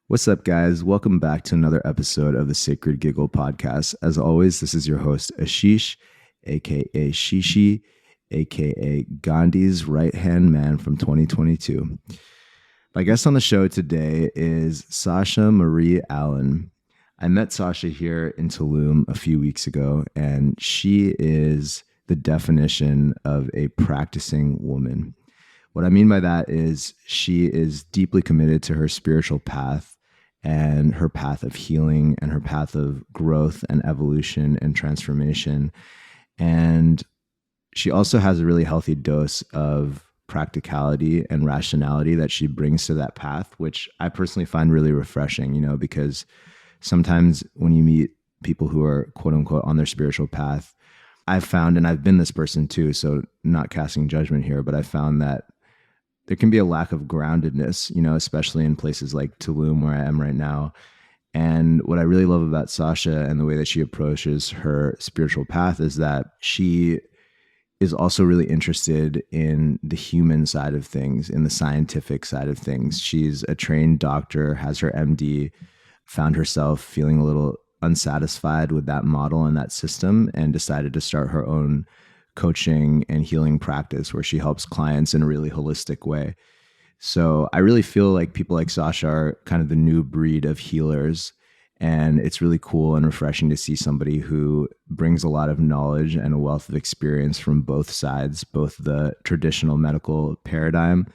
What's up, guys? Welcome back to another episode of the Sacred Giggle podcast. As always, this is your host, Ashish, aka ShiShi, aka Gandhi's right-hand man from 2022. My guest on the show today is Sasha Marie Allan. I met Sasha here in Tulum a few weeks ago, and she is the definition of a practicing woman. What I mean by that is she is deeply committed to her spiritual path and her path of healing and her path of growth and evolution and transformation. And she also has a really healthy dose of practicality and rationality that she brings to that path, which I personally find really refreshing, because sometimes when you meet people who are quote unquote on their spiritual path, I've found, and I've been this person too, so not casting judgment here, but I found that there can be a lack of groundedness, especially in places like Tulum, where I am right now. And what I really love about Sasha and the way that she approaches her spiritual path is that she is also really interested in the human side of things, in the scientific side of things. She's a trained doctor, has her MD, found herself feeling a little unsatisfied with that model and that system, and decided to start her own coaching and healing practice where she helps clients in a really holistic way. So I really feel like people like Sasha are kind of the new breed of healers. And it's really cool and refreshing to see somebody who brings a lot of knowledge and a wealth of experience from both sides, both the traditional medical paradigm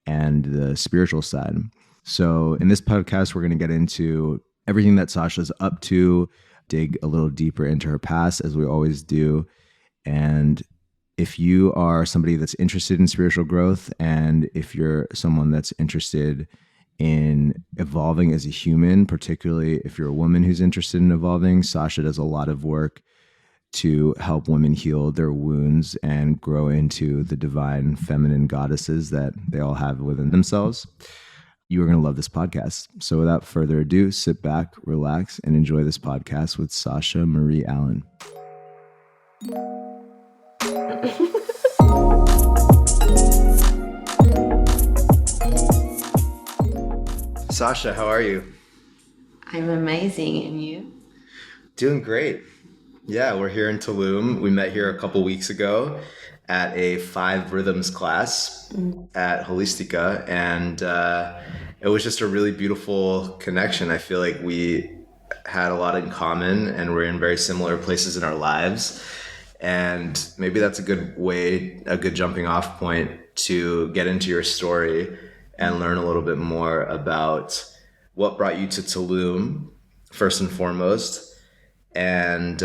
and the spiritual side. So in this podcast, we're going to get into everything that Sasha's up to, dig a little deeper into her past, as we always do. And if you are somebody that's interested in spiritual growth, and if you're someone that's interested in evolving as a human, particularly if you're a woman who's interested in evolving, Sasha does a lot of work to help women heal their wounds and grow into the divine feminine goddesses that they all have within themselves. You are going to love this podcast. So without further ado, sit back, relax, and enjoy this podcast with Sasha Marie Allan. Sasha, how are you? I'm amazing, and you? Doing great. Yeah, we're here in Tulum. We met here a couple weeks ago at a 5 rhythms class at Holistica, and it was just a really beautiful connection. I feel like we had a lot in common, and we're in very similar places in our lives. And maybe that's a good jumping off point to get into your story and learn a little bit more about what brought you to Tulum, first and foremost, and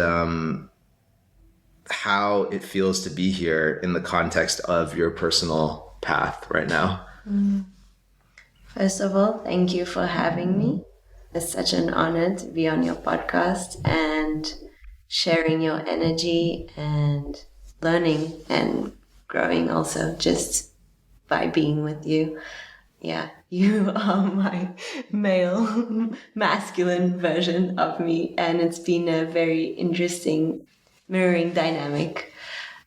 how it feels to be here in the context of your personal path right now. First of all, thank you for having me. It's such an honor to be on your podcast and sharing your energy and learning and growing also just by being with you. Yeah, you are my male, masculine version of me, and it's been a very interesting mirroring dynamic.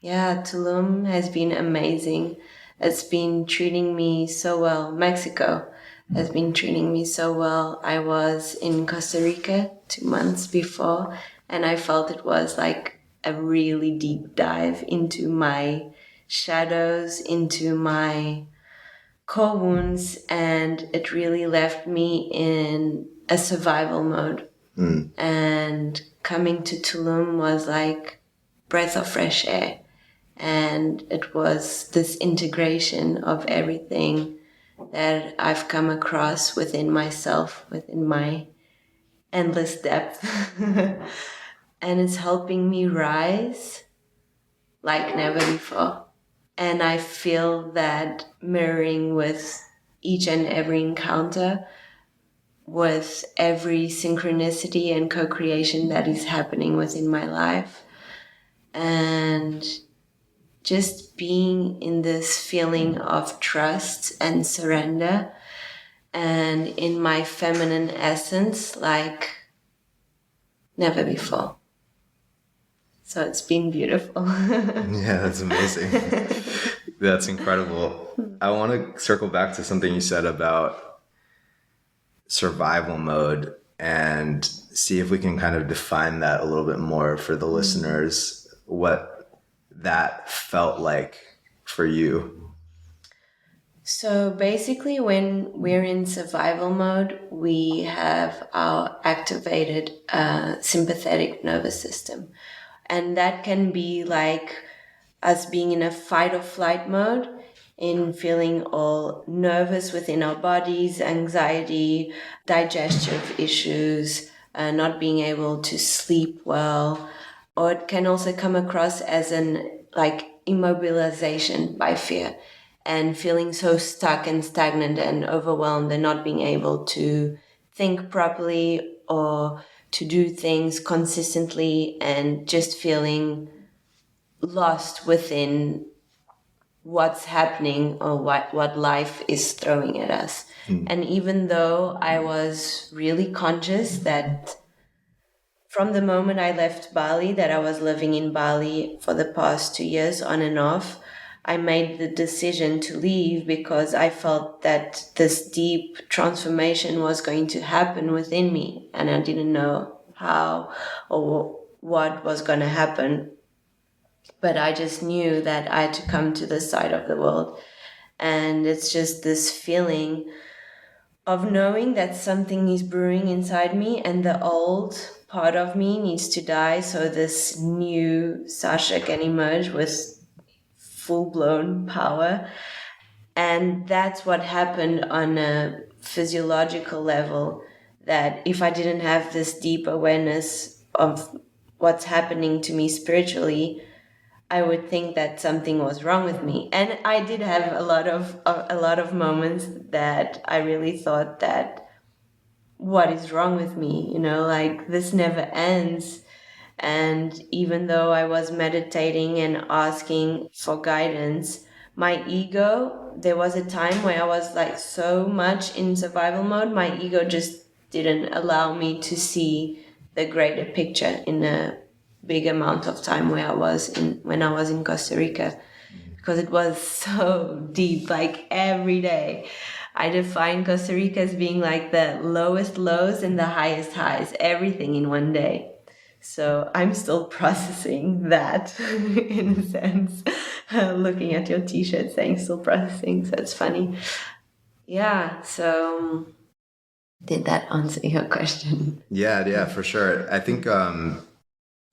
Yeah, Tulum has been amazing. It's been treating me so well. Mexico has been treating me so well. I was in Costa Rica 2 months before, and I felt it was like a really deep dive into my shadows, into my core wounds, and it really left me in a survival mode. And coming to Tulum was like breath of fresh air, and it was this integration of everything that I've come across within myself, within my endless depth. And it's helping me rise like never before. And I feel that mirroring with each and every encounter, with every synchronicity and co-creation that is happening within my life. And just being in this feeling of trust and surrender, and in my feminine essence like never before. So it's been beautiful. Yeah, that's amazing. That's incredible. I want to circle back to something you said about survival mode and see if we can kind of define that a little bit more for the listeners, what that felt like for you. So basically, when we're in survival mode, we have our activated sympathetic nervous system. And that can be like us being in a fight or flight mode, in feeling all nervous within our bodies, anxiety, digestive issues, not being able to sleep well. Or it can also come across as an like immobilization by fear, and feeling so stuck and stagnant and overwhelmed and not being able to think properly or to do things consistently, and just feeling lost within what's happening or what life is throwing at us. And even though I was really conscious that from the moment I left Bali, that I was living in Bali for the past 2 years on and off, I made the decision to leave because I felt that this deep transformation was going to happen within me, and I didn't know how or what was going to happen. But I just knew that I had to come to this side of the world. And it's just this feeling of knowing that something is brewing inside me and the old part of me needs to die so this new Sasha can emerge with full-blown power. And that's what happened on a physiological level, that if I didn't have this deep awareness of what's happening to me spiritually, I would think that something was wrong with me. And I did have a lot of moments that I really thought that, what is wrong with me? Like, this never ends. And even though I was meditating and asking for guidance, my ego, there was a time where I was like so much in survival mode, my ego just didn't allow me to see the greater picture in a big amount of time when I was in Costa Rica, because it was so deep. Like, every day I define Costa Rica as being like the lowest lows and the highest highs, everything in one day. So I'm still processing that in a sense. Looking at your t-shirt saying still processing, so it's funny. Yeah, so did that answer your question? Yeah, for sure. I think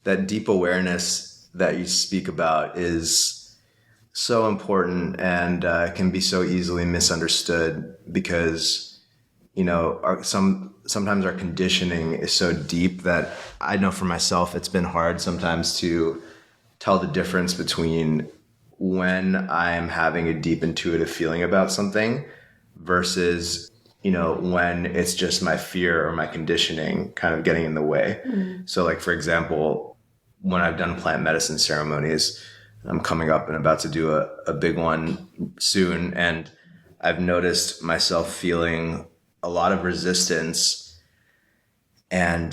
that deep awareness that you speak about is so important and can be so easily misunderstood because, sometimes our conditioning is so deep that I know for myself, it's been hard sometimes to tell the difference between when I'm having a deep intuitive feeling about something versus, when it's just my fear or my conditioning kind of getting in the way. So like, for example, when I've done plant medicine ceremonies, I'm coming up and about to do a big one soon. And I've noticed myself feeling a lot of resistance and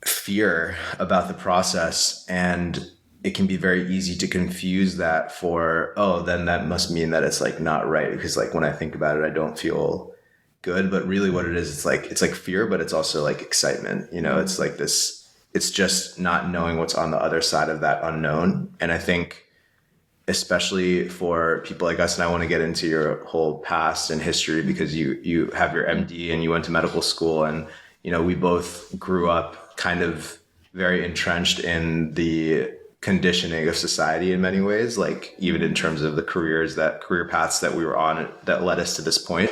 fear about the process. And it can be very easy to confuse that for, oh, then that must mean that it's like not right. Because like when I think about it, I don't feel good. But really what it is, it's like fear, but it's also like excitement. It's like this, it's just not knowing what's on the other side of that unknown. And I think especially for people like us, and I want to get into your whole past and history because you have your MD and you went to medical school, and we both grew up kind of very entrenched in the conditioning of society in many ways, like even in terms of the career paths that we were on that led us to this point.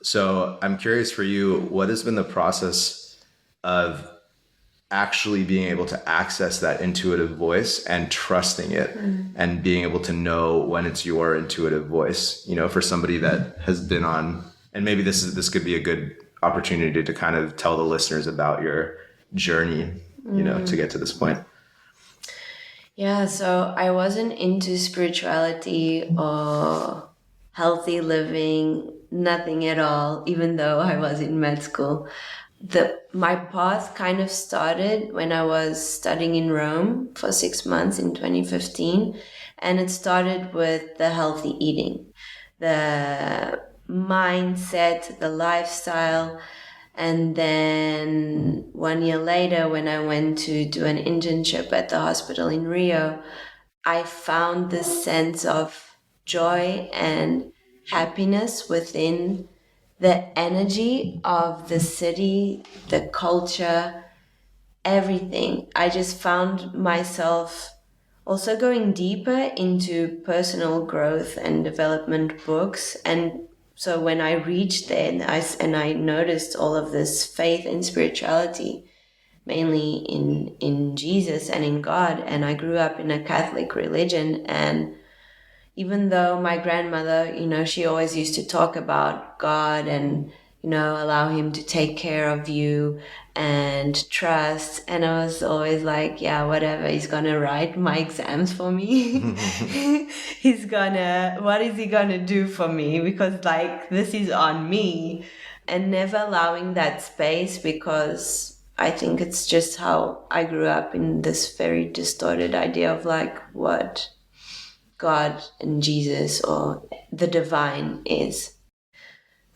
So I'm curious for you, what has been the process of actually being able to access that intuitive voice and trusting it and being able to know when it's your intuitive voice, for somebody that has been on, and maybe this could be a good opportunity to kind of tell the listeners about your journey, to get to this point. Yeah, so I wasn't into spirituality or healthy living, nothing at all, even though I was in med school. My path kind of started when I was studying in Rome for 6 months in 2015, and it started with the healthy eating. mindset, the lifestyle. And then 1 year later, when I went to do an internship at the hospital in Rio, I found this sense of joy and happiness within the energy of the city, the culture, everything. I just found myself also going deeper into personal growth and development books. And so when I reached there and I noticed all of this faith and spirituality, mainly in Jesus and in God, and I grew up in a Catholic religion, and even though my grandmother, she always used to talk about God and, allow him to take care of you and trust. And I was always like, yeah, whatever, he's gonna write my exams for me. What is he gonna do for me? Because like, this is on me. And never allowing that space, because I think it's just how I grew up in this very distorted idea of like what God and Jesus or the divine is.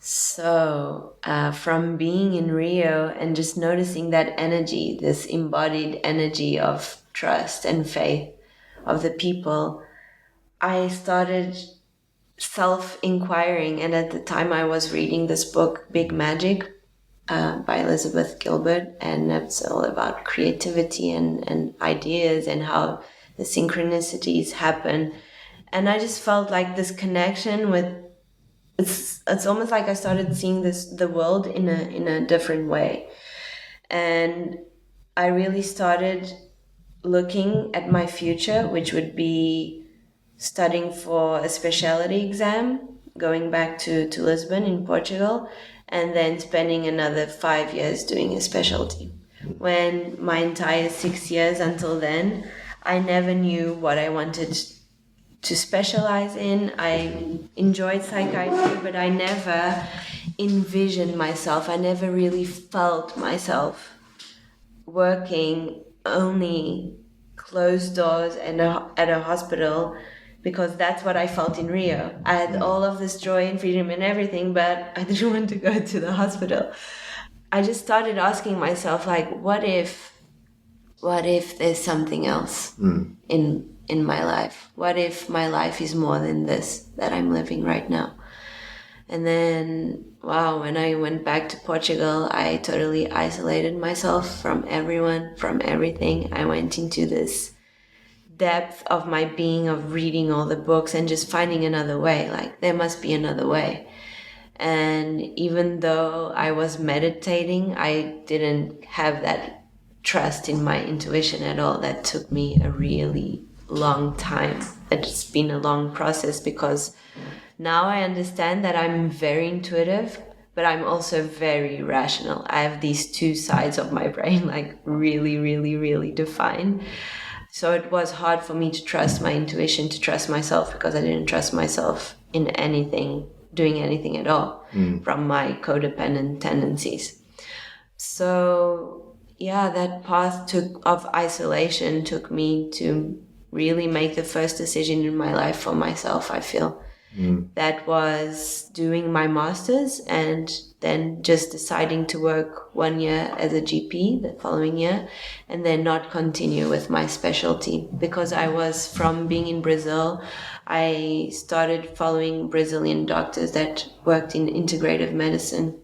So from being in Rio and just noticing that energy, this embodied energy of trust and faith of the people, I started self-inquiring. And at the time I was reading this book, Big Magic, by Elizabeth Gilbert, and it's all about creativity and ideas and how the synchronicities happen. And I just felt like this connection with it's almost like I started seeing the world in a different way. And I really started looking at my future, which would be studying for a specialty exam, going back to Lisbon in Portugal, and then spending another 5 years doing a specialty. When my entire 6 years until then, I never knew what I wanted to specialize in. I enjoyed psychiatry, but I never envisioned myself. I never really felt myself working only closed doors and at a hospital, because that's what I felt in Rio. I had all of this joy and freedom and everything, but I didn't want to go to the hospital. I just started asking myself, like, what if there's something else in my life? What if my life is more than this that I'm living right now? And then, wow, when I went back to Portugal, I totally isolated myself from everyone, from everything. I went into this depth of my being, of reading all the books and just finding another way. Like, there must be another way. And even though I was meditating, I didn't have that trust in my intuition at all. That took me a really long time. It's been a long process, because now I understand that I'm very intuitive, but I'm also very rational. I have these two sides of my brain, like really, really, really defined. So it was hard for me to trust my intuition, to trust myself, because I didn't trust myself in anything, doing anything at all, from my codependent tendencies. So yeah, that path of isolation took me to really make the first decision in my life for myself, I feel. That was doing my master's and then just deciding to work 1 year as a GP the following year, and then not continue with my specialty, because I was, from being in Brazil, I started following Brazilian doctors that worked in integrative medicine.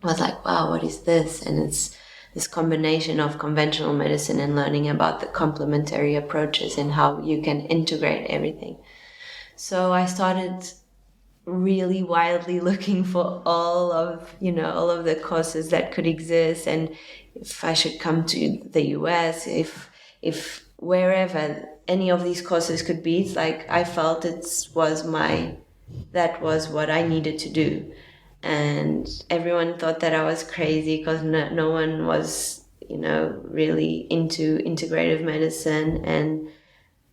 I was like, wow, what is this? And it's this combination of conventional medicine and learning about the complementary approaches and how you can integrate everything. So I started really wildly looking for all of the courses that could exist, and if I should come to the US, if wherever any of these courses could be, it's like I felt that was what I needed to do. And everyone thought that I was crazy, because no one was really into integrative medicine, and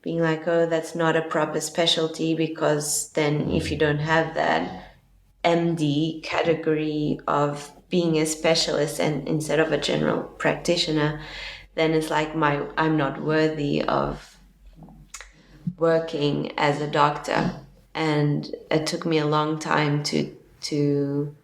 being like, oh, that's not a proper specialty, because then if you don't have that MD category of being a specialist and instead of a general practitioner, then it's like I'm not worthy of working as a doctor. And it took me a long time to to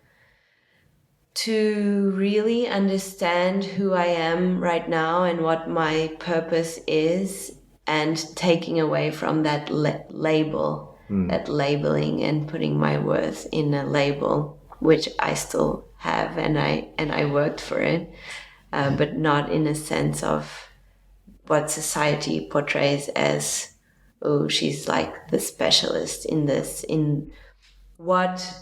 really understand who I am right now and what my purpose is, and taking away from that label, that labeling, and putting my worth in a label, which I still have, and I worked for it, but not in a sense of what society portrays as, oh, she's like the specialist in this, in what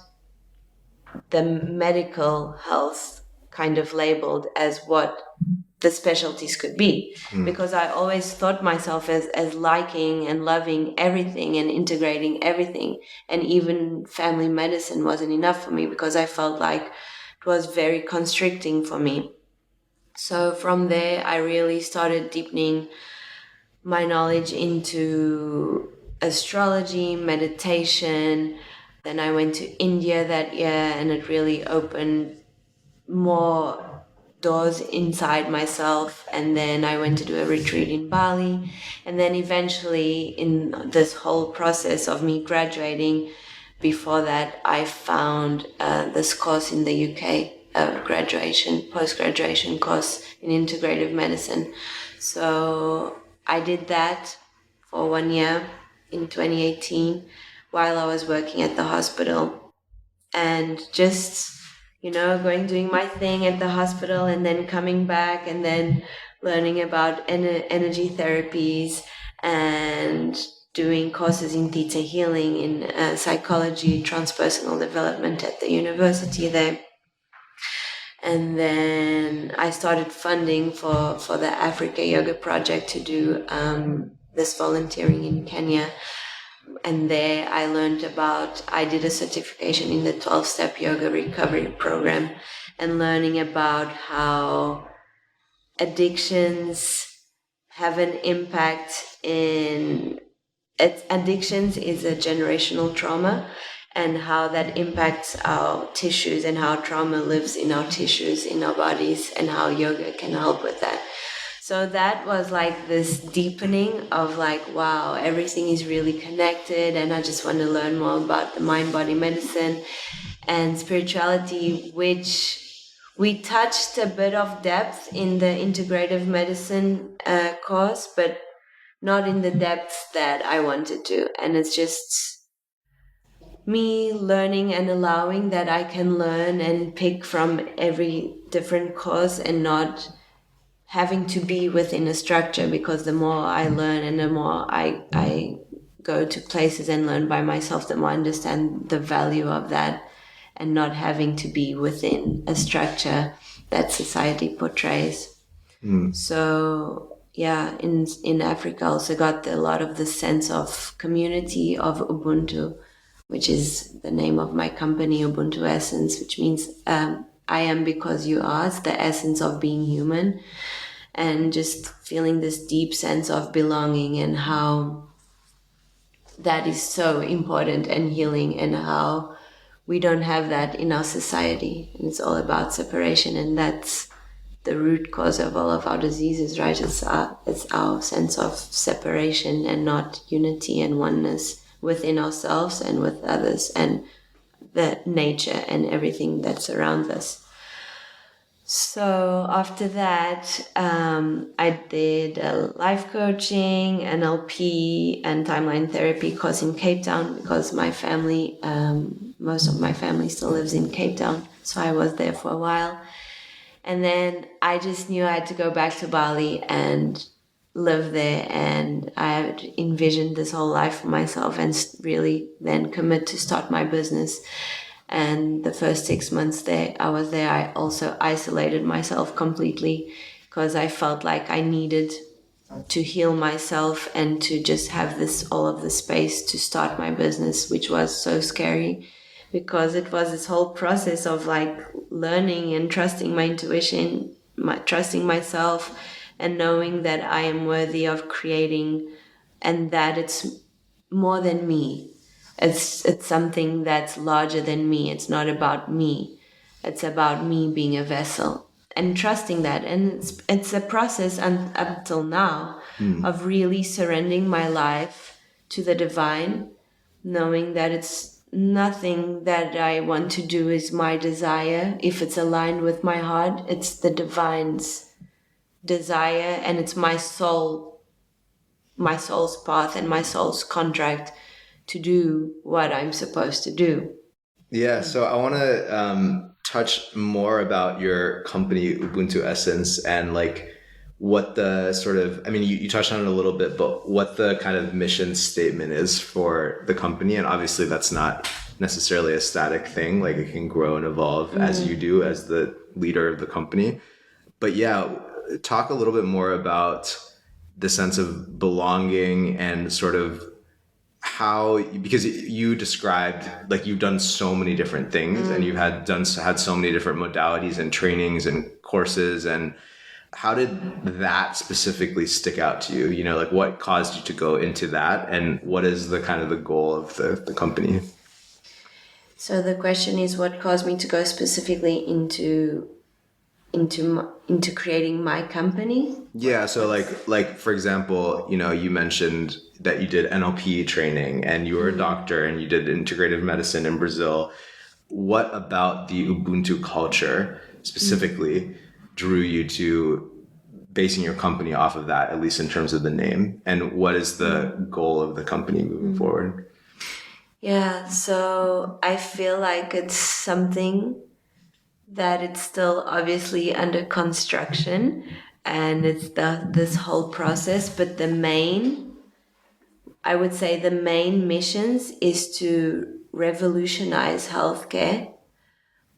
the medical health kind of labeled as what the specialties could be. Because I always thought myself as liking and loving everything and integrating everything, and even family medicine wasn't enough for me because I felt like it was very constricting for me. So from there I really started deepening my knowledge into astrology, meditation. Then I went to India that year, and it really opened more doors inside myself. And then I went to do a retreat in Bali. And then eventually, in this whole process of me graduating, before that, I found this course in the UK, post-graduation course in integrative medicine. So I did that for 1 year in 2018 while I was working at the hospital, and just, doing my thing at the hospital, and then coming back, and then learning about energy therapies, and doing courses in theta healing, in psychology, transpersonal development at the university there. And then I started funding for the Africa Yoga Project to do this volunteering in Kenya. And there I did a certification in the 12-step yoga recovery program, and learning about how addictions have an impact addictions is a generational trauma, and how that impacts our tissues, and how trauma lives in our tissues, in our bodies, and how yoga can help with that. So that was like this deepening of like, wow, everything is really connected, and I just want to learn more about the mind-body medicine and spirituality, which we touched a bit of depth in the integrative medicine course, but not in the depth that I wanted to. And it's just me learning and allowing that I can learn and pick from every different course, and not having to be within a structure, because the more I learn and the more I go to places and learn by myself, the more I understand the value of that, and not having to be within a structure that society portrays. So yeah, in Africa I also got a lot of the sense of community of Ubuntu, which is the name of my company, Ubuntu Essence, which means I am because you are. It's the essence of being human, and just feeling this deep sense of belonging, and how that is so important and healing, and how we don't have that in our society, and it's all about separation, and that's the root cause of all of our diseases, right? It's our sense of separation, and not unity and oneness within ourselves and with others and the nature and everything that surrounds us. So after that, I did a life coaching, NLP, and timeline therapy course in Cape Town, because my family, most of my family still lives in Cape Town. So I was there for a while. And then I just knew I had to go back to Bali and live there. And I had envisioned this whole life for myself, and really then commit to start my business. And the first 6 months I also isolated myself completely, because I felt like I needed to heal myself and to just have all of the space to start my business, which was so scary, because it was this whole process of like learning and trusting my intuition, trusting myself, and knowing that I am worthy of creating, and that it's more than me. It's something that's larger than me. It's not about me. It's about me being a vessel, and trusting that. And it's a process up till now of really surrendering my life to the divine, knowing that it's nothing that I want to do is my desire. If it's aligned with my heart, it's the divine's desire, and it's my soul's path and my soul's contract to do what I'm supposed to do. Yeah, so I want to touch more about your company, Ubuntu Essence, and like what the sort of, I mean, you touched on it a little bit, but what the kind of mission statement is for the company. And obviously that's not necessarily a static thing. Like it can grow and evolve as you do as the leader of the company. But yeah, talk a little bit more about the sense of belonging and sort of how, because you described like you've done so many different things and you've had so many different modalities and trainings and courses, and how did that specifically stick out to you? You know, like what caused you to go into that, and what is the kind of the goal of the company? So the question is, what caused me to go specifically into creating my company? Yeah, so like for example, you know, you mentioned that you did NLP training and you were a doctor and you did integrative medicine in Brazil. What about the Ubuntu culture specifically drew you to basing your company off of that, at least in terms of the name? And what is the goal of the company moving forward? Yeah, so I feel like it's something that it's still obviously under construction, and it's this whole process, but I would say the main missions is to revolutionize healthcare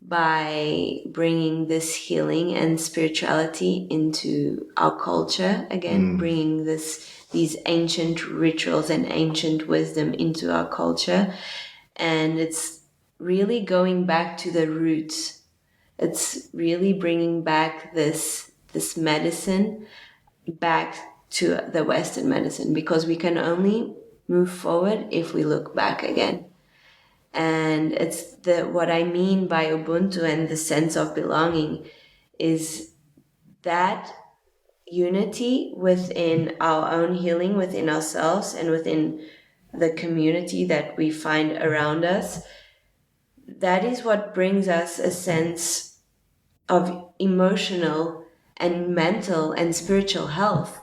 by bringing this healing and spirituality into our culture again, bringing these ancient rituals and ancient wisdom into our culture. And it's really going back to the roots. It's really bringing back this medicine back to the Western medicine, because we can only move forward if we look back again. And it's what I mean by Ubuntu and the sense of belonging is that unity within our own healing, within ourselves and within the community that we find around us. That is what brings us a sense of emotional and mental and spiritual health.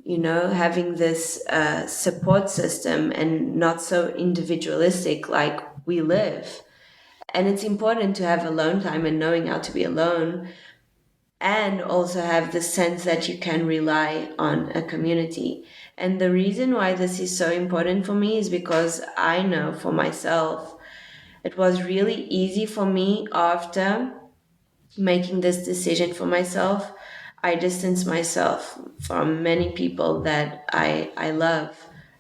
You know, having this support system and not so individualistic like we live. And it's important to have alone time and knowing how to be alone, and also have the sense that you can rely on a community. And the reason why this is so important for me is because I know for myself, it was really easy for me after making this decision for myself. I distanced myself from many people that I love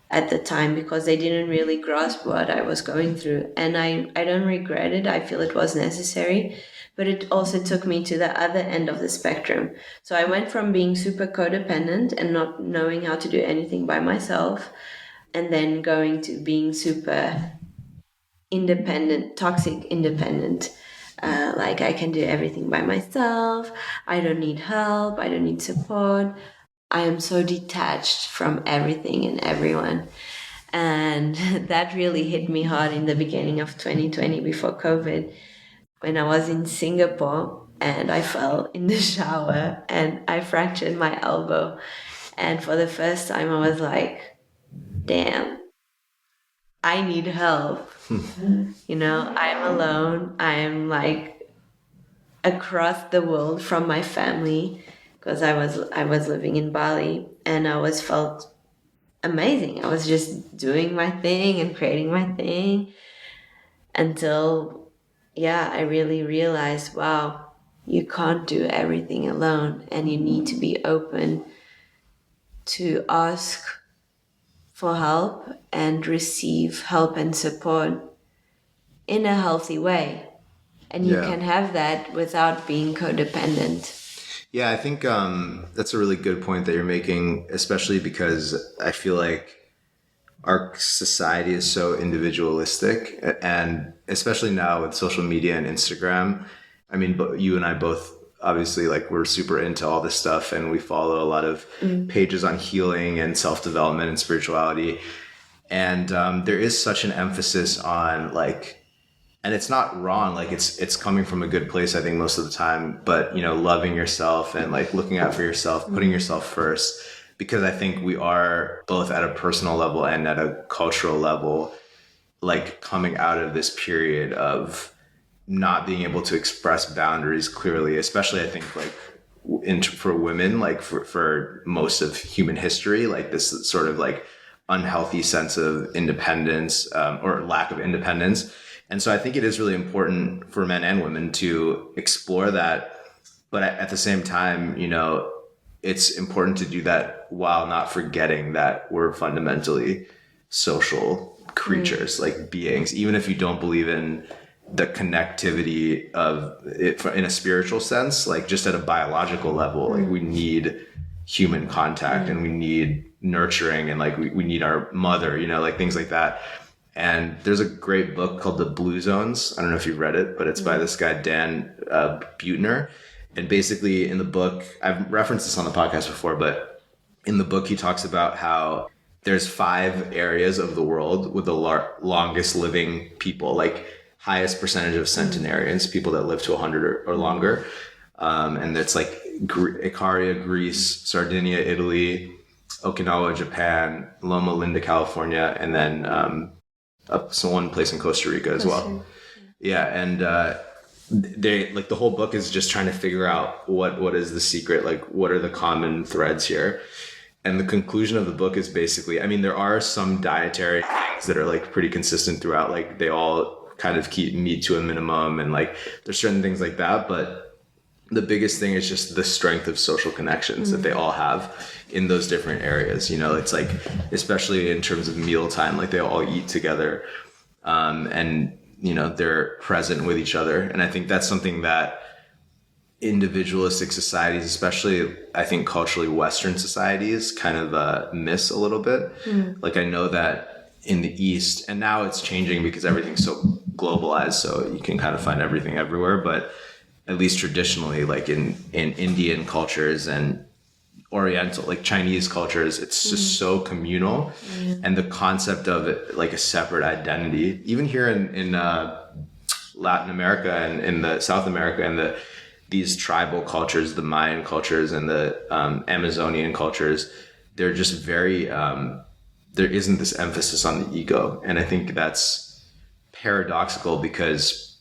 at the time, because they didn't really grasp what I was going through. And I don't regret it. I feel it was necessary, but it also took me to the other end of the spectrum. So I went from being super codependent and not knowing how to do anything by myself, and then going to being super independent, toxic independent. Like I can do everything by myself. I don't need help. I don't need support. I am so detached from everything and everyone. And that really hit me hard in the beginning of 2020 before COVID, when I was in Singapore and I fell in the shower and I fractured my elbow. And for the first time I was like, damn, I need help. You know, I'm alone. I'm like across the world from my family, because I was living in Bali, and I felt amazing. I was just doing my thing and creating my thing until, I really realized, wow, you can't do everything alone, and you need to be open to ask for help and receive help and support in a healthy way. And you can have that without being codependent. Yeah, I think that's a really good point that you're making, especially because I feel like our society is so individualistic, and especially now with social media and Instagram. I mean, you and I both obviously, like, we're super into all this stuff, and we follow a lot of pages on healing and self-development and spirituality. And there is such an emphasis on like, and it's not wrong, like it's coming from a good place, I think, most of the time, but you know, loving yourself and like looking out for yourself, putting yourself first, because I think we are both at a personal level and at a cultural level, like coming out of this period of not being able to express boundaries clearly, especially I think like for women, like for most of human history, like this sort of like unhealthy sense of independence, or lack of independence. And so I think it is really important for men and women to explore that. But at the same time, you know, it's important to do that while not forgetting that we're fundamentally social creatures, like beings, even if you don't believe in the connectivity of it in a spiritual sense, like just at a biological level, like we need human contact and we need nurturing, and like we need our mother, you know, like things like that. And there's a great book called The Blue Zones. I don't know if you've read it, but it's by this guy, Dan Buettner. And basically in the book, I've referenced this on the podcast before, but in the book, he talks about how there's 5 areas of the world with the longest living people, like highest percentage of centenarians, people that live to 100 or longer. And it's like Icaria, Greece, Sardinia, Italy, Okinawa, Japan, Loma Linda, California, and then so one place in Costa Rica as well. Yeah, and they like the whole book is just trying to figure out what is the secret, like what are the common threads here. And the conclusion of the book is basically, I mean, there are some dietary things that are like pretty consistent throughout, like they all kind of keep meat to a minimum, and like there's certain things like that, but the biggest thing is just the strength of social connections that they all have in those different areas. You know, it's like, especially in terms of mealtime, like they all eat together, and you know, they're present with each other. And I think that's something that individualistic societies, especially I think culturally Western societies, kind of miss a little bit. Like I know that in the East, and now it's changing because everything's so globalized, so you can kind of find everything everywhere, but at least traditionally, like in Indian cultures and Oriental, like Chinese cultures, it's just so communal. And the concept of it, like a separate identity, even here in Latin America and in the South America and these tribal cultures, the Mayan cultures and the Amazonian cultures, they're just very, there isn't this emphasis on the ego. And I think that's paradoxical because,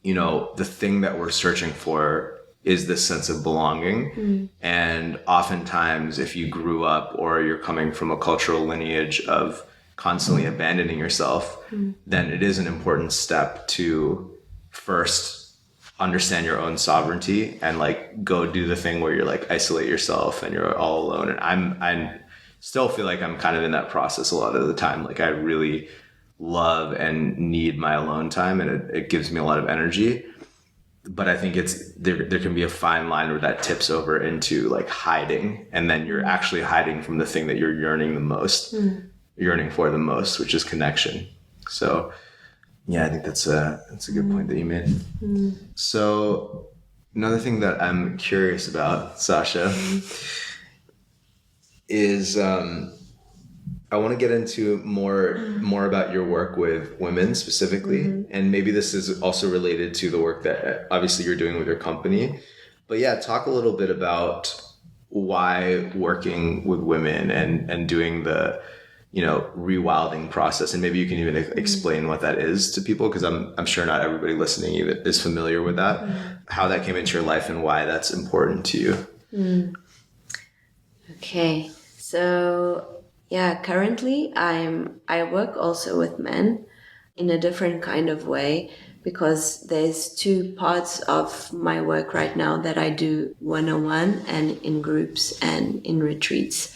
you know, the thing that we're searching for is this sense of belonging. And oftentimes if you grew up or you're coming from a cultural lineage of constantly abandoning yourself, then it is an important step to first understand your own sovereignty and like go do the thing where you're like isolate yourself and you're all alone. And I still feel like I'm kind of in that process a lot of the time. Like I really love and need my alone time, and it gives me a lot of energy. But I think there can be a fine line where that tips over into like hiding, and then you're actually hiding from the thing that you're yearning for the most, which is connection. So yeah, I think that's a good point that you made. So another thing that I'm curious about, Sasha, is I want to get into more about your work with women specifically. And maybe this is also related to the work that obviously you're doing with your company. But yeah, talk a little bit about why working with women and doing the, you know, rewilding process. And maybe you can even explain what that is to people, because I'm sure not everybody listening even is familiar with that, how that came into your life and why that's important to you. Okay. So yeah, currently I work also with men in a different kind of way, because there's 2 parts of my work right now that I do one-on-one and in groups and in retreats.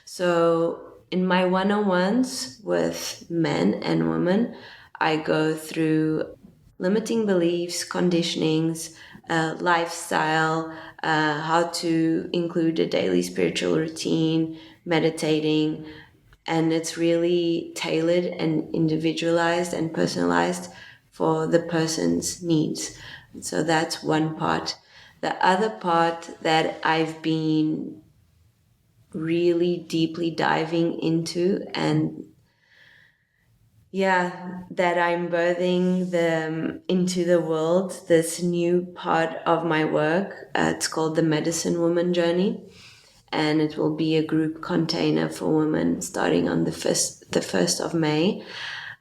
So in my one-on-ones with men and women, I go through limiting beliefs, conditionings, lifestyle, how to include a daily spiritual routine, meditating, and it's really tailored and individualized and personalized for the person's needs. So that's one part. The other part that I've been really deeply diving into and that I'm birthing into the world this new part of my work. It's called the Medicine Woman Journey, and it will be a group container for women starting on the 1st of May.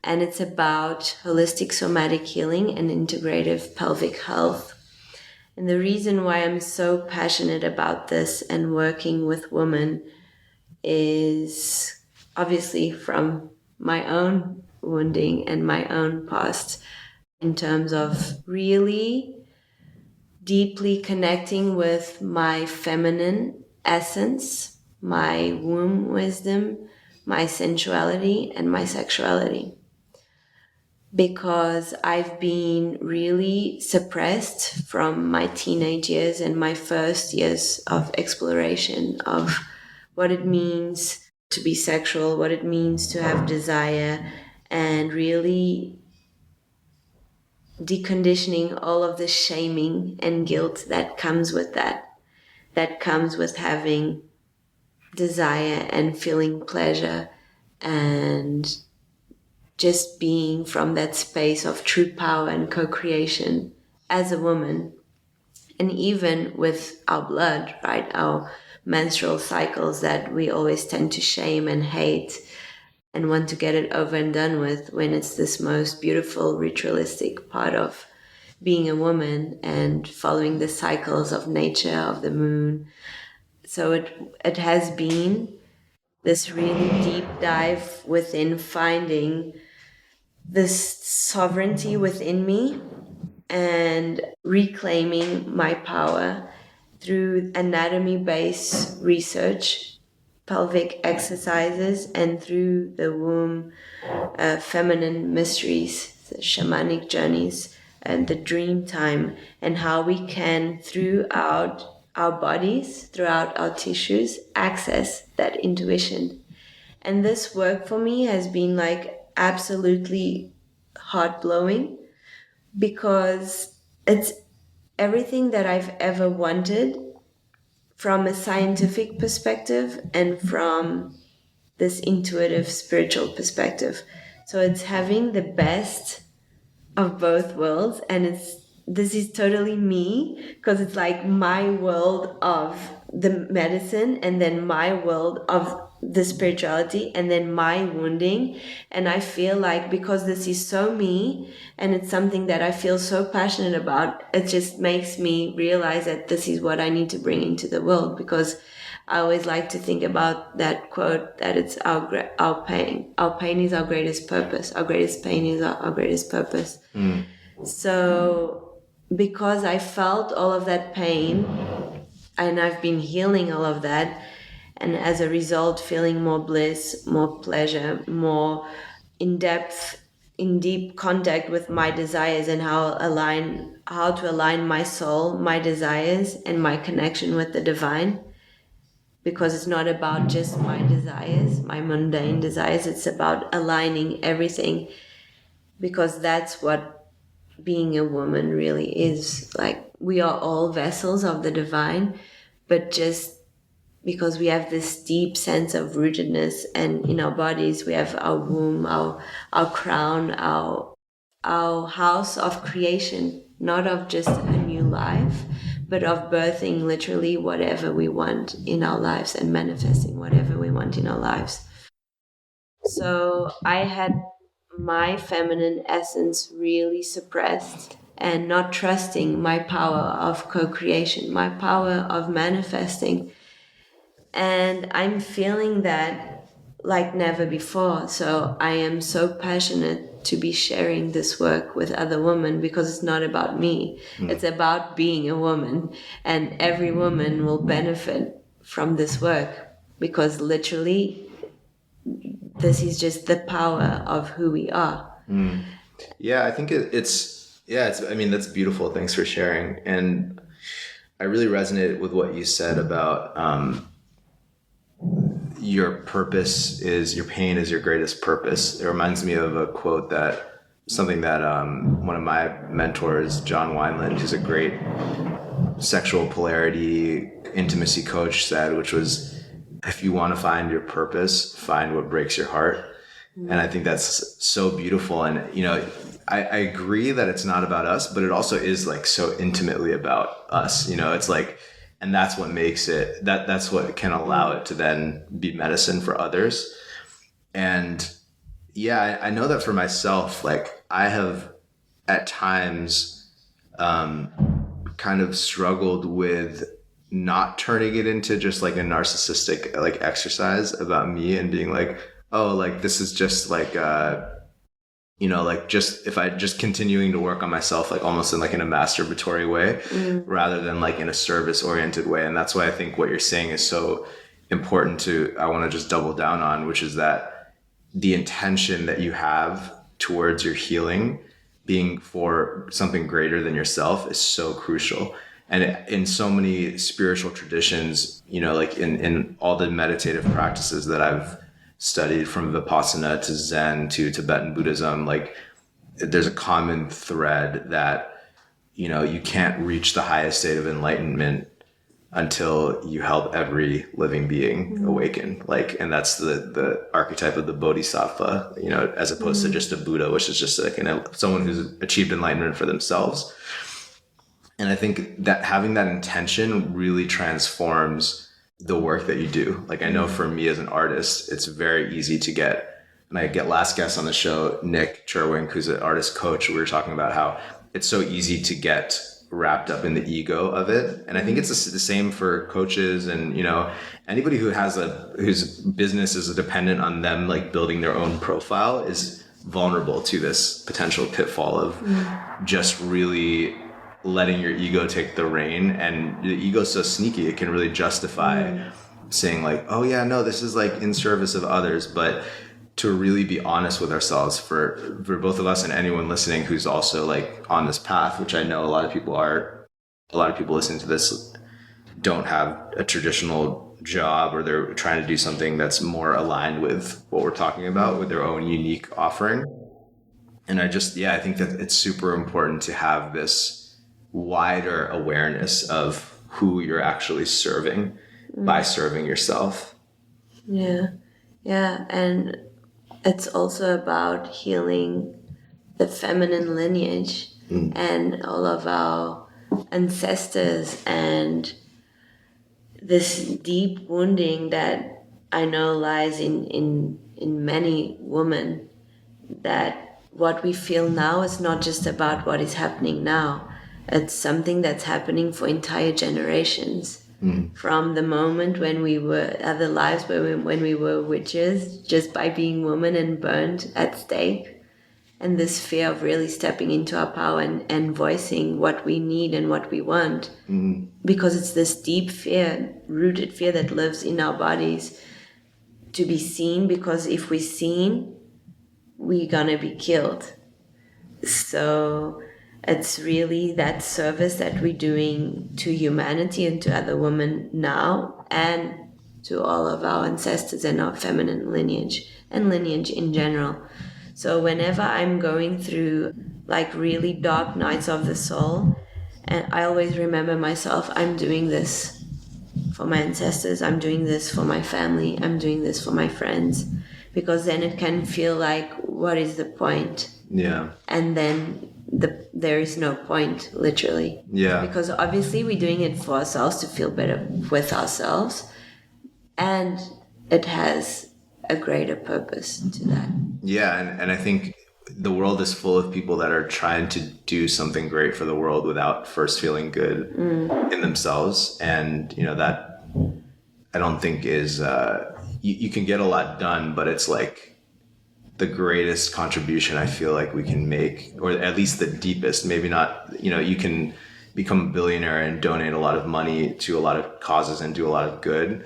And it's about holistic somatic healing and integrative pelvic health. And the reason why I'm so passionate about this and working with women is obviously from my own wounding and my own past, in terms of really deeply connecting with my feminine essence, my womb wisdom, my sensuality, and my sexuality. Because I've been really suppressed from my teenage years and my first years of exploration of what it means to be sexual, what it means to have desire, and really deconditioning all of the shaming and guilt that comes with that comes with having desire and feeling pleasure and just being from that space of true power and co-creation as a woman. And even with our blood, right, our menstrual cycles that we always tend to shame and hate and want to get it over and done with, when it's this most beautiful ritualistic part of being a woman and following the cycles of nature, of the moon. So it has been this really deep dive within finding this sovereignty within me and reclaiming my power through anatomy-based research, pelvic exercises, and through the womb feminine mysteries, the shamanic journeys, and the dream time, and how we can, throughout our bodies, throughout our tissues, access that intuition. And this work for me has been like absolutely heart-blowing, because it's everything that I've ever wanted from a scientific perspective and from this intuitive spiritual perspective. So it's having the best of both worlds, and this is totally me, because it's like my world of the medicine and then my world of the spirituality and then my wounding. And I feel like because this is so me and it's something that I feel so passionate about, it just makes me realize that this is what I need to bring into the world. Because I always like to think about that quote, that it's our pain. Our pain is our greatest purpose. Our greatest pain is our greatest purpose. So because I felt all of that pain and I've been healing all of that, and as a result feeling more bliss, more pleasure, more in deep contact with my desires and how to align my soul, my desires, and my connection with the divine. Because it's not about just my desires, my mundane desires, it's about aligning everything, because that's what being a woman really is. Like, we are all vessels of the divine, but just because we have this deep sense of rootedness, and in our bodies we have our womb, our crown, our house of creation, not of just a new life, but of birthing literally whatever we want in our lives and manifesting whatever we want in our lives. So I had my feminine essence really suppressed and not trusting my power of co-creation, my power of manifesting. And I'm feeling that like never before. So I am so passionate to be sharing this work with other women, because it's not about me. It's about being a woman, and every woman will benefit from this work, because literally this is just the power of who we are. Yeah, I think it's I mean, that's beautiful. Thanks for sharing. And I really resonated with what you said about your purpose is your pain is your greatest purpose. It reminds me of a quote something that one of my mentors, John Wineland, who's a great sexual polarity intimacy coach, said, which was, if you want to find your purpose, find what breaks your heart. And I think that's so beautiful. And, I agree that it's not about us, but it also is like so intimately about us, it's like, and that's what makes it, that's what can allow it to then be medicine for others. And yeah, I know that for myself, like I have at times kind of struggled with not turning it into just like a narcissistic like exercise about me and being like, oh, like this is just like like just if I just continuing to work on myself, like almost in like in a masturbatory way rather than like in a service oriented way. And that's why I think what you're saying is so important I want to just double down on, which is that the intention that you have towards your healing being for something greater than yourself is so crucial. And in so many spiritual traditions, like in all the meditative practices that I've studied, from Vipassana to Zen to Tibetan Buddhism, like there's a common thread that, you can't reach the highest state of enlightenment until you help every living being awaken. Like, and that's the archetype of the bodhisattva, as opposed to just a Buddha, which is just like someone who's achieved enlightenment for themselves. And I think that having that intention really transforms the work that you do. Like I know for me as an artist, it's very easy to get, and I get last guest on the show, Nick Cherwink, who's an artist coach. We were talking about how it's so easy to get wrapped up in the ego of it. And I think it's the same for coaches and, anybody who has whose business is dependent on them, like building their own profile, is vulnerable to this potential pitfall of just really letting your ego take the reign. And the ego's so sneaky, it can really justify saying like, oh yeah, no, this is like in service of others. But to really be honest with ourselves, for both of us and anyone listening who's also like on this path, which I know a lot of people listening to this don't have a traditional job, or they're trying to do something that's more aligned with what we're talking about, with their own unique offering. And I think that it's super important to have this wider awareness of who you're actually serving by serving yourself. Yeah. And it's also about healing the feminine lineage and all of our ancestors, and this deep wounding that I know lies in many women, that what we feel now is not just about what is happening now. It's something that's happening for entire generations. From the moment when we were other lives, when we were witches, just by being women and burned at stake, and this fear of really stepping into our power and voicing what we need and what we want, because it's this deep fear, rooted fear that lives in our bodies, to be seen, because if we're seen, we're gonna be killed. So it's really that service that we're doing to humanity and to other women now, and to all of our ancestors and our feminine lineage and lineage in general. So whenever I'm going through like really dark nights of the soul, and I always remember myself, I'm doing this for my ancestors, I'm doing this for my family, I'm doing this for my friends, because then it can feel like, what is the point? Yeah. And then there is no point, literally. Yeah. Because obviously we're doing it for ourselves, to feel better with ourselves, and it has a greater purpose to that. Yeah, and I think the world is full of people that are trying to do something great for the world without first feeling good in themselves. And, that I don't think is, you can get a lot done, but it's like the greatest contribution I feel like we can make, or at least the deepest. Maybe not, you can become a billionaire and donate a lot of money to a lot of causes and do a lot of good.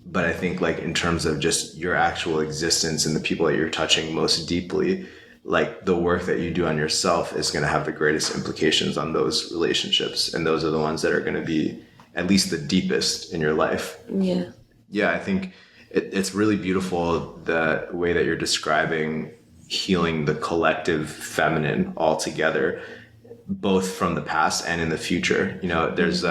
But I think like in terms of just your actual existence and the people that you're touching most deeply, like the work that you do on yourself is going to have the greatest implications on those relationships. And those are the ones that are going to be at least the deepest in your life. Yeah. Yeah, I think it's really beautiful the way that you're describing healing the collective feminine all together, both from the past and in the future. There's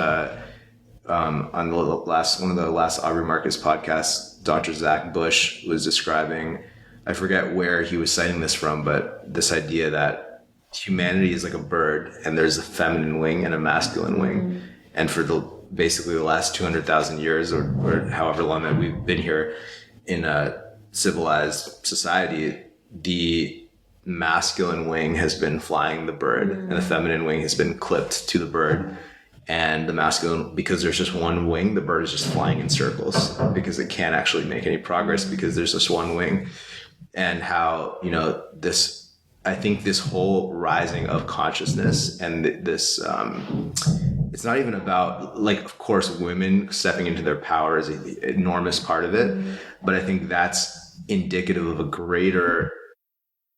on one of the last Aubrey Marcus podcasts, Dr. Zach Bush was describing I forget where he was citing this from, but this idea that humanity is like a bird and there's a feminine wing and a masculine wing. And for basically the last 200,000 years or however long that we've been here in a civilized society, the masculine wing has been flying the bird and the feminine wing has been clipped to the bird. And the masculine, because there's just one wing, the bird is just flying in circles because it can't actually make any progress because there's just one wing. And how, I think this whole rising of consciousness and this, it's not even about, like, of course, women stepping into their power is an enormous part of it. But I think that's indicative of a greater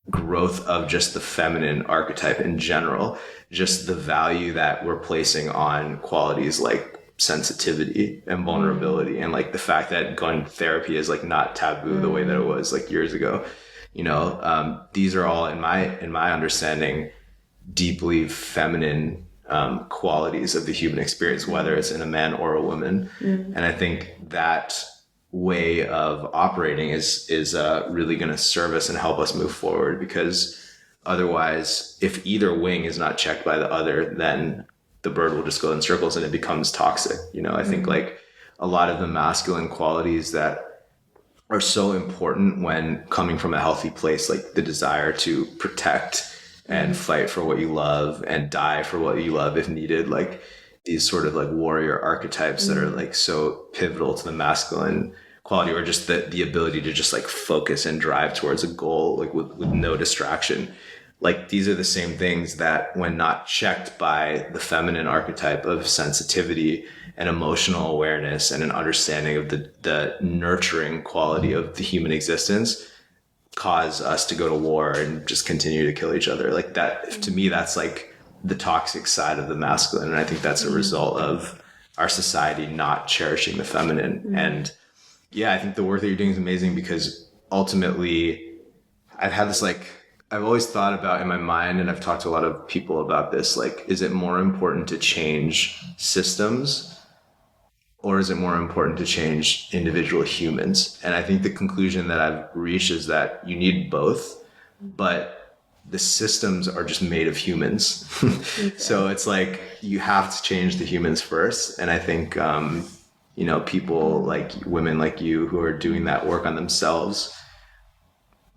growth of just the feminine archetype in general, just the value that we're placing on qualities like sensitivity and vulnerability, and like the fact that going to therapy is like not taboo the way that it was like years ago. These are all in my understanding deeply feminine qualities of the human experience, whether it's in a man or a woman. And I think that way of operating is really going to serve us and help us move forward, because otherwise, if either wing is not checked by the other, then the bird will just go in circles and it becomes toxic. I think like a lot of the masculine qualities that are so important when coming from a healthy place, like the desire to protect and fight for what you love and die for what you love if needed, like these sort of like warrior archetypes that are like so pivotal to the masculine quality, or just the ability to just like focus and drive towards a goal, like with no distraction. Like these are the same things that, when not checked by the feminine archetype of sensitivity and emotional awareness and an understanding of the nurturing quality of the human existence, cause us to go to war and just continue to kill each other. Like that, to me, that's like the toxic side of the masculine. And I think that's a result of our society not cherishing the feminine. And yeah, I think the work that you're doing is amazing, because ultimately I've always thought about in my mind, and I've talked to a lot of people about this, like, is it more important to change systems, or is it more important to change individual humans? And I think the conclusion that I've reached is that you need both, but the systems are just made of humans. So it's like you have to change the humans first. And I think, people like women like you who are doing that work on themselves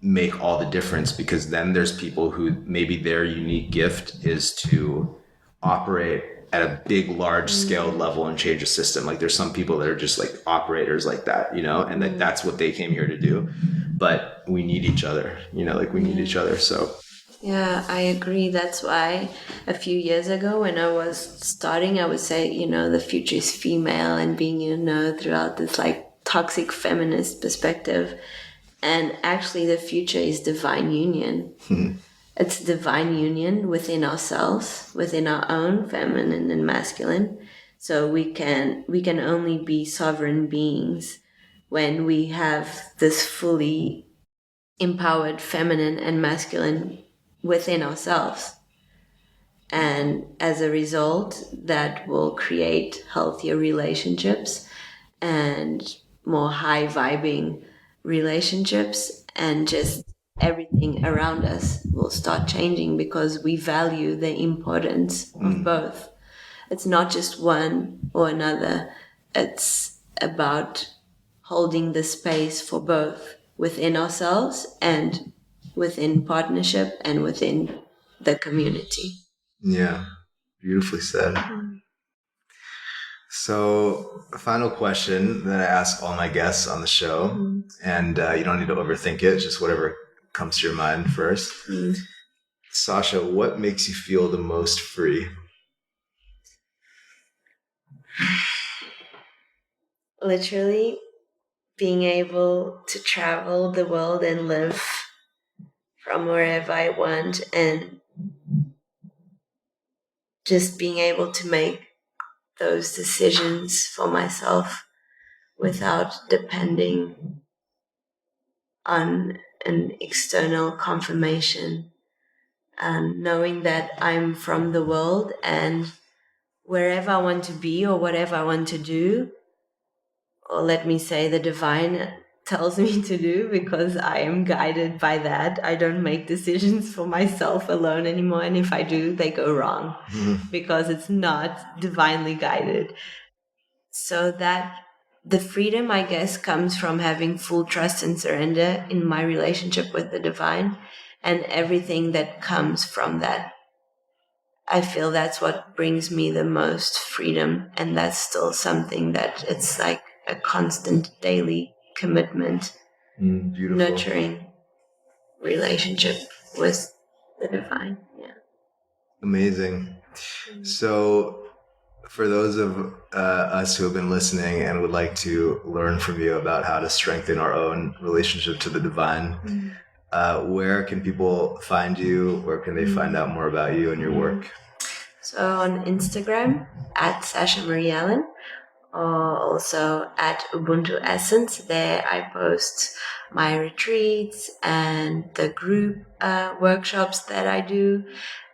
make all the difference, because then there's people who maybe their unique gift is to operate at a big, large scale level and change a system. Like there's some people that are just like operators like that, and that's what they came here to do. But we need each other, we need each other. So yeah, I agree. That's why a few years ago when I was starting, I would say, the future is female, and being, throughout this like toxic feminist perspective. And actually the future is divine union. It's divine union within ourselves, within our own feminine and masculine. So we can only be sovereign beings when we have this fully empowered feminine and masculine within ourselves. And as a result, that will create healthier relationships and more high vibing relationships, and just everything around us will start changing, because we value the importance of both. It's not just one or another. It's about holding the space for both within ourselves and within partnership and within the community. yeah, beautifully said. So, a final question that I ask all my guests on the show, and you don't need to overthink it, just whatever comes to your mind first. Sasha, what makes you feel the most free? Literally being able to travel the world and live from wherever I want, and just being able to make those decisions for myself without depending on an external confirmation, and knowing that I'm from the world, and wherever I want to be or whatever I want to do, or let me say the divine tells me to do, because I am guided by that. I don't make decisions for myself alone anymore. And if I do, they go wrong because it's not divinely guided. So that the freedom, I guess, comes from having full trust and surrender in my relationship with the divine and everything that comes from that. I feel that's what brings me the most freedom. And that's still something that it's like a constant daily commitment, nurturing relationship with the divine. Yeah. Amazing. So for those of us who have been listening and would like to learn from you about how to strengthen our own relationship to the divine, where can people find you? Where can they find out more about you and your work? So on Instagram at Sasha Marie Allan, or also at Ubuntu Essence. There I post my retreats and the group workshops that I do,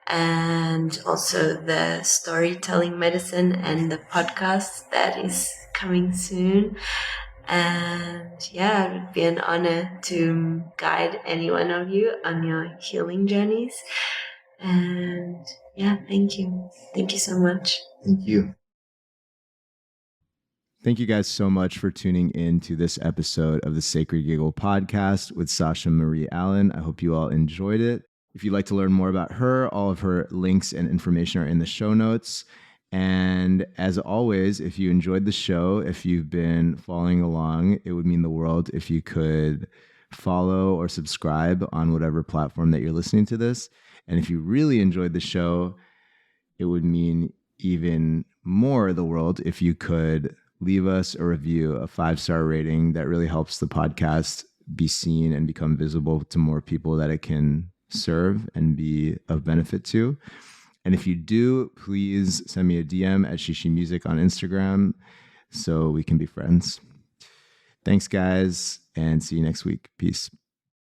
and also the storytelling medicine and the podcast that is coming soon. And yeah, it would be an honor to guide any one of you on your healing journeys. And yeah, thank you. Thank you so much. Thank you. Thank you guys so much for tuning in to this episode of the Sacred Giggle podcast with Sasha Marie Allan. I hope you all enjoyed it. If you'd like to learn more about her, all of her links and information are in the show notes. And as always, if you enjoyed the show, if you've been following along, it would mean the world if you could follow or subscribe on whatever platform that you're listening to this. And if you really enjoyed the show, it would mean even more the world if you could leave us a review, a 5-star rating. That really helps the podcast be seen and become visible to more people that it can serve and be of benefit to. And if you do, please send me a DM at ShiShi Music on Instagram so we can be friends. Thanks, guys, and see you next week. Peace.